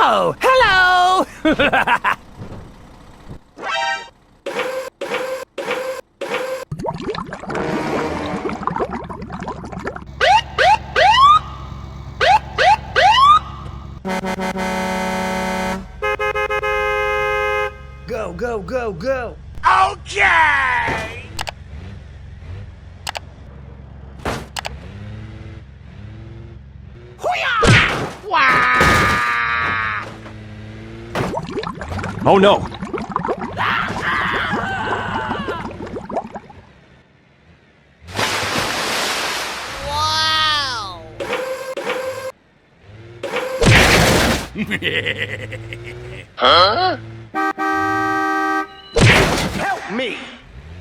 Oh, hello! Go, go, go, go! Okay! Hoo-yah! Wah! Oh no! Wow! Huh? Help me!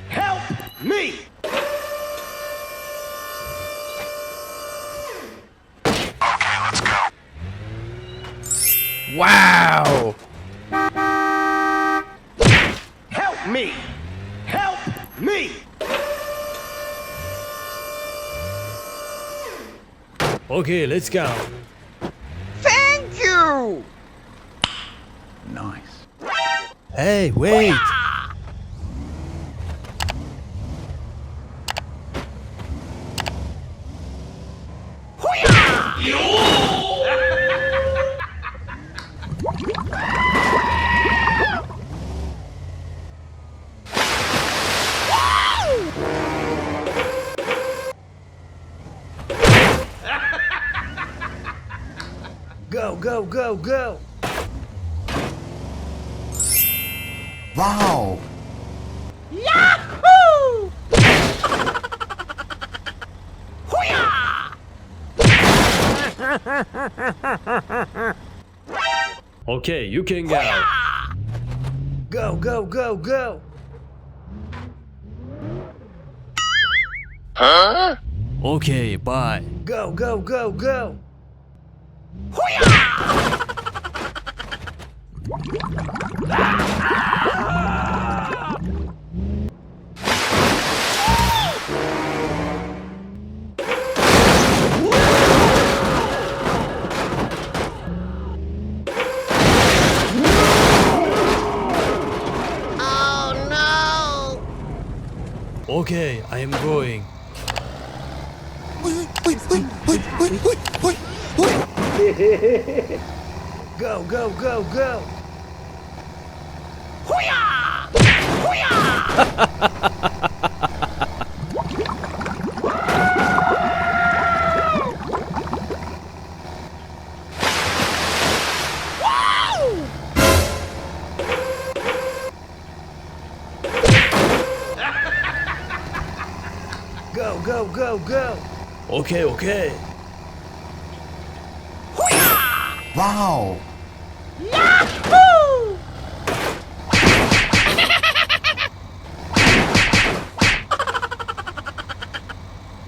Help me! Okay, let's go. Wow! Help me! Help me! Okay, let's go. Thank you! Nice. Hey, wait! Go, go, go, go! Wow! Yahoo! Hoo-yah! Okay, you can go. Go, go, go, go! Huh? Okay, bye. Go, go, go, go! Hoo-yah! Okay, I am going. Go, go, go, go! Hoo-yah! Hoo-yah! Go, go, go, go! Okay, okay. Wow! Yahoo!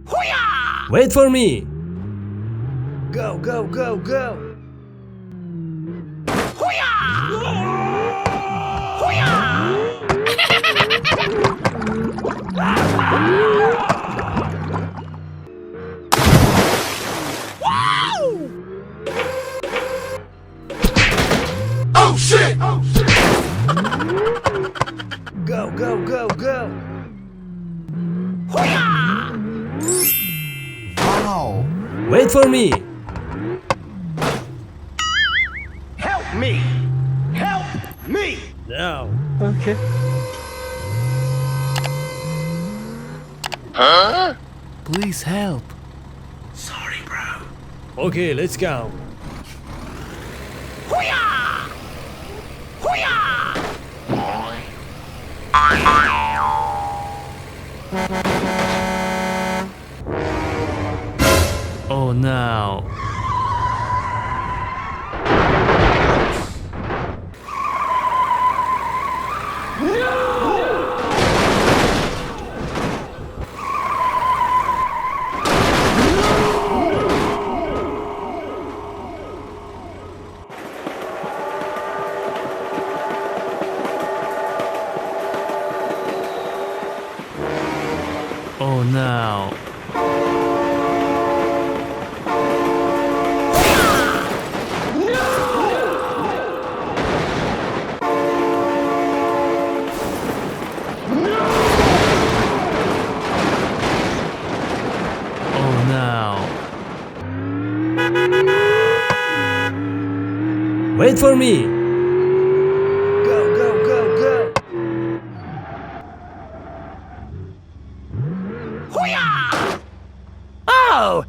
Hoo-yah! Wait for me. Go, go, go, go! Hoo-yah! Oh shit! Oh shit! Go, go, go, go! Hoo-yah! Wow! Wait for me. Help me! Help me! Now. Okay. Huh? Please help. Sorry, bro. Okay, let's go. Hoo-yah! Hoo-yah! Oh no. Oh no. Wait for me. Go, go, go, go. Hoo-yah! Oh,